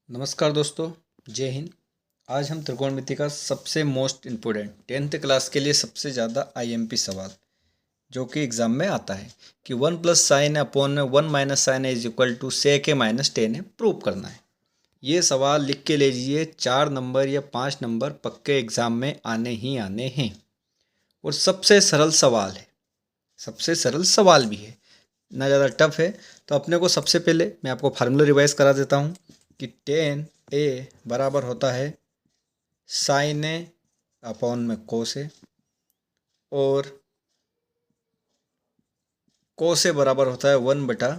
नमस्कार दोस्तों, जय हिंद। आज हम त्रिकोणमिति का सबसे मोस्ट इम्पोर्टेंट 10th क्लास के लिए सबसे ज़्यादा आईएमपी सवाल जो कि एग्ज़ाम में आता है कि 1 प्लस साइन अपॉन में 1 minus sine is equal to sec A minus tan है प्रूव करना है। ये सवाल लिख के ले लीजिए, 4 नंबर या 5 नंबर पक्के एग्ज़ाम में आने ही आने हैं और सबसे सरल सवाल है, सबसे सरल सवाल भी है, ना ज़्यादा टफ है। तो अपने को सबसे पहले मैं आपको फार्मूला रिवाइज करा देता हूँ कि टेन ए बराबर होता है साइन ए अपॉन में कोस ए और कोस ए बराबर होता है 1 बटा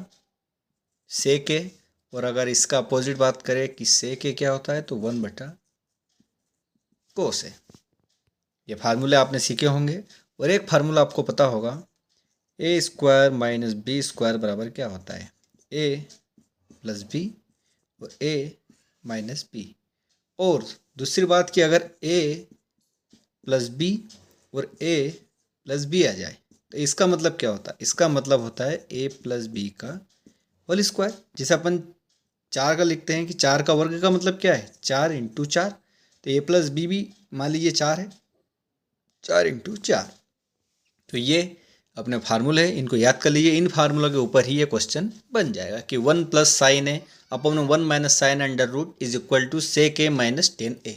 सेक ए। और अगर इसका अपोजिट बात करें कि सेक ए क्या होता है तो 1 बटा कोस ए। ये फार्मूले आपने सीखे होंगे और एक फार्मूला आपको पता होगा, ए स्क्वायर माइनस बी स्क्वायर बराबर क्या होता है, ए प्लस बी और ए माइनस बी। और दूसरी बात कि अगर ए प्लस बी और ए प्लस बी आ जाए तो इसका मतलब क्या होता है, इसका मतलब होता है ए प्लस बी का होल स्क्वायर। जैसे अपन 4 का लिखते हैं कि 4 का वर्ग का मतलब क्या है 4 इंटू 4, तो ए प्लस बी भी मान लीजिए 4 है, 4 इंटू 4। तो ये अपने फार्मूले हैं, इनको याद कर लीजिए। इन फार्मूला के ऊपर ही ये क्वेश्चन बन जाएगा कि 1 plus sine A upon 1 minus sine under root is equal to sec A minus tan A.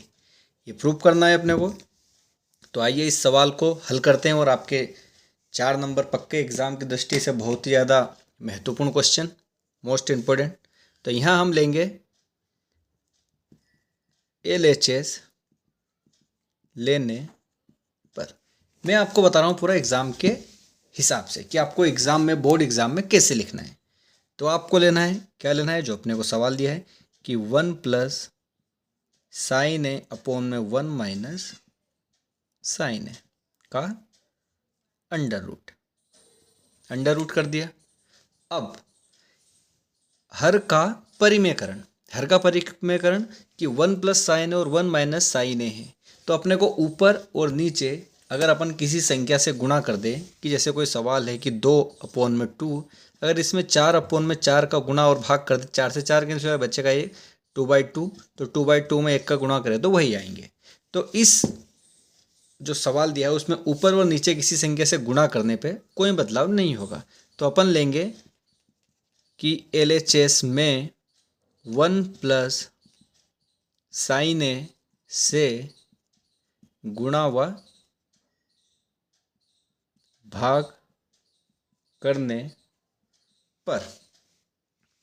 ये प्रूव करना है अपने को। तो आइए इस सवाल को हल करते हैं और आपके 4 नंबर पक्के एग्जाम की दृष्टि से बहुत ही ज़्यादा महत्वपूर्ण क्वेश्चन, मोस्ट इम्पोर्टेंट। तो यहाँ हम लेंगे LHS लेने पर। मैं आपको बता रहा हूँ पूरा एग्ज़ाम के हिसाब से कि आपको एग्ज़ाम में, बोर्ड एग्ज़ाम में कैसे लिखना है। तो आपको लेना है, क्या लेना है, जो अपने को सवाल दिया है कि 1 प्लस साइन ए अपॉन में 1 माइनस साइन ए का अंडर रूट कर दिया। अब हर का परिमेयकरण, कि 1 प्लस साइन और 1 माइनस साइन ए है। तो अपने को ऊपर और नीचे अगर अपन किसी संख्या से गुणा कर दें, कि जैसे कोई सवाल है कि 2 अपॉन में 2, अगर इसमें 4 अपॉन में 4 का गुणा और भाग कर दे, 4 से 4 के सिवाय बच्चे का ये 2/2, तो 2/2 में 1 का गुणा करें तो वही आएंगे। तो इस जो सवाल दिया है उसमें ऊपर और नीचे किसी संख्या से गुणा करने पे कोई बदलाव नहीं होगा। तो अपन लेंगे कि LHS में 1 प्लस साइन ए से गुणा व भाग करने पर,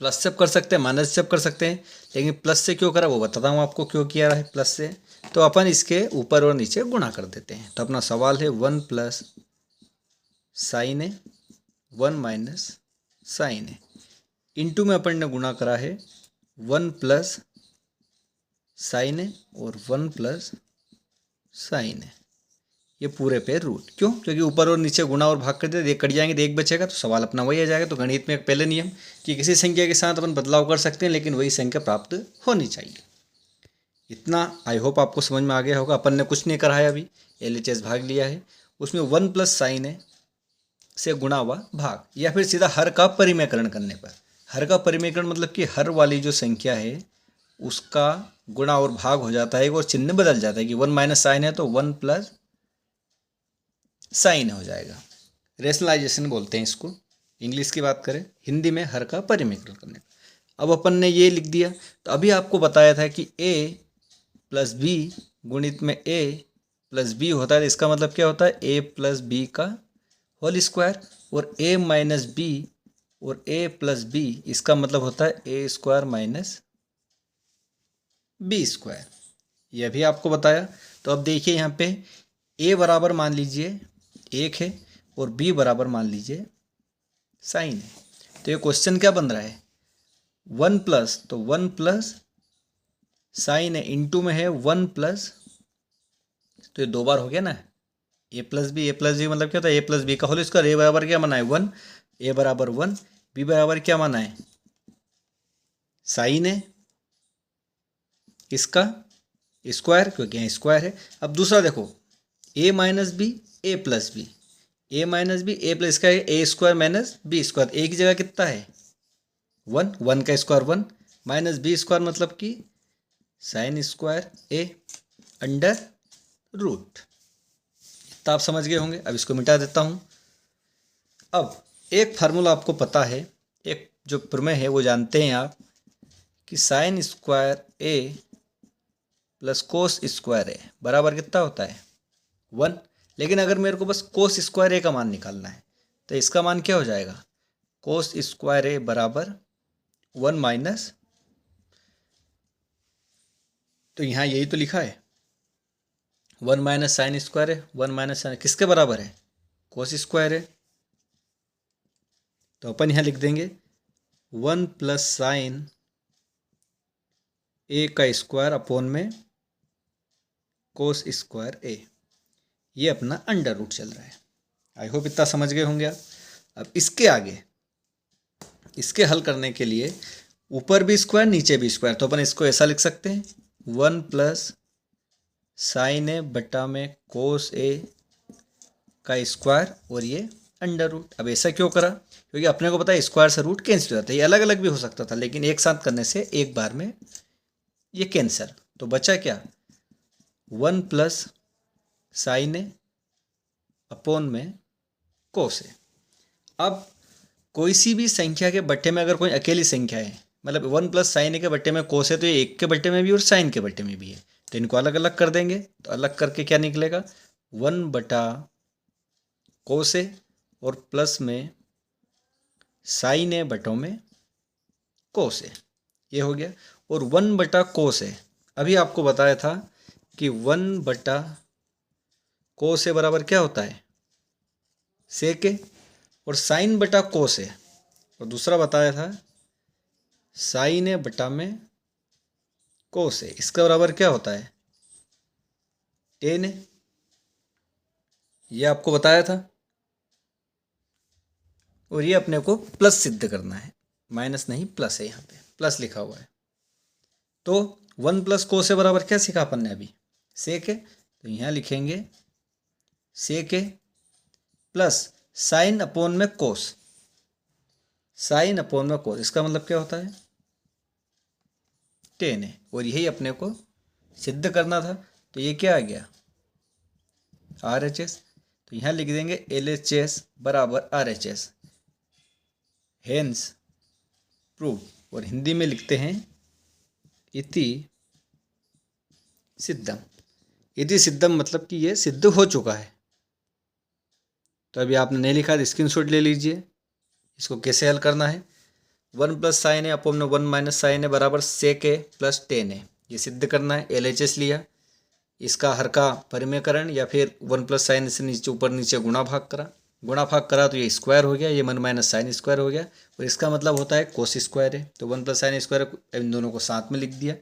प्लस से कर सकते हैं, माइनस से कर सकते हैं, लेकिन प्लस से क्यों करा वो बताता हूँ आपको क्यों किया है प्लस से। तो अपन इसके ऊपर और नीचे गुणा कर देते हैं। तो अपना सवाल है 1 प्लस साइन ए 1 माइनस साइन ए, इंटू में अपन ने गुणा करा है 1 प्लस साइन ए और 1 प्लस साइन ए, ये पूरे पे रूट। क्यों? क्योंकि ऊपर और नीचे गुणा और भाग कर दे, एक कट जाएंगे तो एक बचेगा, तो सवाल अपना वही आ जाएगा। तो गणित में एक पहले नियम कि किसी संख्या के साथ अपन बदलाव कर सकते हैं लेकिन वही संख्या प्राप्त होनी चाहिए। इतना आई होप आपको समझ में आ गया होगा। अपन ने कुछ नहीं करा है अभी, LHS भाग लिया है, उसमें 1 प्लस साइन ए से गुणा हुआ भाग, या फिर सीधा हर का परिमेयकरण करने पर। हर का परिमेयकरण मतलब कि हर वाली जो संख्या है उसका गुणा और भाग हो जाता है और चिन्ह बदल जाता है कि 1 माइनस साइन है तो 1 प्लस साइन हो जाएगा। रेशनलाइजेशन बोलते हैं इसको, इंग्लिश की बात करें, हिंदी में हर का परिमेयकरण करने। अब अपन ने ये लिख दिया। तो अभी आपको बताया था कि a प्लस बी गुणित में a प्लस बी होता है, तो इसका मतलब क्या होता है a प्लस बी का होल स्क्वायर, और a माइनस बी और a प्लस बी, इसका मतलब होता है a square minus b square. यह भी आपको बताया। तो अब देखिए यहाँ पे a बराबर मान लीजिए 1 है और b बराबर मान लीजिए साइन है। तो ये क्वेश्चन क्या बन रहा है, 1 प्लस, तो 1 प्लस साइन है, इंटू में है 1 प्लस, तो ये 2 बार हो गया ना, a प्लस बी मतलब क्या होता है a प्लस बी का होल स्क्वायर। a बराबर क्या माना है 1, a बराबर 1, b बराबर क्या माना है साइन है इसका स्क्वायर, क्योंकि यहाँ स्क्वायर है। अब दूसरा देखो a minus b a plus b, a minus b a plus का है a square minus b square, a की जगह कितना है 1, 1 का स्क्वायर 1 माइनस बी स्क्वायर मतलब कि sine square A under root. तो आप समझ गए होंगे। अब इसको मिटा देता हूँ। अब एक फार्मूला आपको पता है, एक जो प्रमेय है वो जानते हैं आप, कि साइन स्क्वायर ए प्लस कोस स्क्वायर ए बराबर कितना होता है 1। लेकिन अगर मेरे को बस कोस स्क्वायर ए का मान निकालना है तो इसका मान क्या हो जाएगा, कोस स्क्वायर ए बराबर 1 माइनस, तो यहाँ यही तो लिखा है 1 माइनस साइन स्क्वायर है, 1 माइनस साइन किसके बराबर है, कोस स्क्वायर है। तो अपन यहाँ लिख देंगे 1 प्लस साइन ए का स्क्वायर अपॉन में कोस स्क्वायर ए, ये अपना अंडर रूट चल रहा है। आई होप इतना समझ गए होंगे आप। अब इसके आगे इसके हल करने के लिए ऊपर भी स्क्वायर नीचे भी स्क्वायर, तो अपन इसको ऐसा लिख सकते हैं 1 प्लस साइन ए बटा में कोस ए का स्क्वायर और ये अंडर रूट। अब ऐसा क्यों करा, क्योंकि अपने को पता है स्क्वायर से रूट कैंसिल हो जाता है। ये अलग अलग भी हो सकता था लेकिन एक साथ करने से एक बार में ये कैंसिल। तो बचा क्या, 1 प्लस साइन ए अपॉन में कोस ए। अब कोई सी भी संख्या के बट्टे में अगर कोई अकेली संख्या है, मतलब 1 प्लस साइन ए के बट्टे में कोस है, तो ये एक के बट्टे में भी और साइन के बट्टे में भी है, तो इनको अलग अलग कर देंगे। तो अलग करके क्या निकलेगा, 1 बटा कोस ए और प्लस में साइन ए बटों में कोस ए, ये हो गया। और 1 बटा कोस ए, अभी आपको बताया था कि 1 बटा कोस ए बराबर क्या होता है, सेक ए, और साइन बटा कोस ए, और दूसरा बताया था साइन ए बटा में कोस ए, इसका बराबर क्या होता है, टेन ए, ये आपको बताया था। और ये अपने को प्लस सिद्ध करना है, माइनस नहीं प्लस है, यहाँ पे प्लस लिखा हुआ है। तो 1 प्लस कोस ए बराबर क्या सीखा अपन ने अभी, सेक ए, तो यहाँ लिखेंगे सेक ए प्लस साइन अपॉन में कोस, साइन अपॉन में कोस, इसका मतलब क्या होता है, टेन है। और यही अपने को सिद्ध करना था। तो ये क्या आ गया, RHS। तो यहाँ लिख देंगे LHS बराबर RHS, हेंस प्रूव। और हिंदी में लिखते हैं इति सिद्धम। इति सिद्धम मतलब कि ये सिद्ध हो चुका है। तो अभी आपने नहीं लिखा तो स्क्रीनशॉट ले लीजिए। इसको कैसे हल करना है, 1 प्लस साइन ए अपॉन में 1 माइनस साइन ए बराबर सेक ए प्लस टेन ए, ये सिद्ध करना है। LHS लिया, इसका हर का परिमेयकरण या फिर 1 प्लस साइन से नीचे ऊपर नीचे गुणा भाग करा तो ये स्क्वायर हो गया, ये 1 माइनस साइन स्क्वायर हो गया। और इसका मतलब होता है कोस स्क्वायर है, तो 1 प्लस साइन स्क्वायर इन दोनों को साथ में लिख दिया,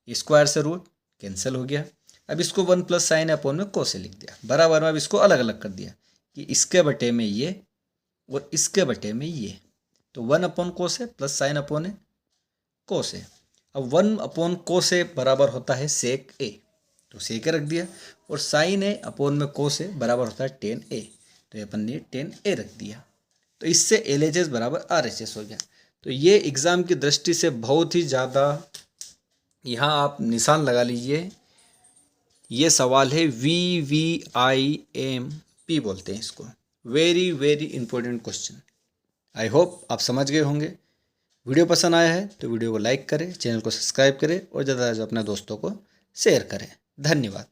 स्क्वायर से रूट कैंसिल हो गया। अब इसको 1 प्लस साइन अपॉन में कोस लिख दिया बराबर में। अब इसको अलग अलग कर दिया कि इसके बटे में ये और इसके बटे में ये, तो 1 अपॉन कोस है प्लस साइन अपॉन है कोस है। अब 1 अपॉन कोस है बराबर होता है सेक ए, तो सेक ए रख दिया, और साइन ए अपॉन में कोस है बराबर होता है टेन ए, तो ये अपन ने टेन ए रख दिया। तो इससे LHS बराबर RHS हो गया। तो ये एग्ज़ाम की दृष्टि से बहुत ही ज़्यादा, यहाँ आप निशान लगा लीजिए, ये सवाल है VVIMP बोलते हैं इसको, very very important question. I hope आप समझ गए होंगे। वीडियो पसंद आया है तो वीडियो को लाइक करें, चैनल को सब्सक्राइब करें और ज़्यादा से ज़्यादा अपने दोस्तों को शेयर करें। धन्यवाद।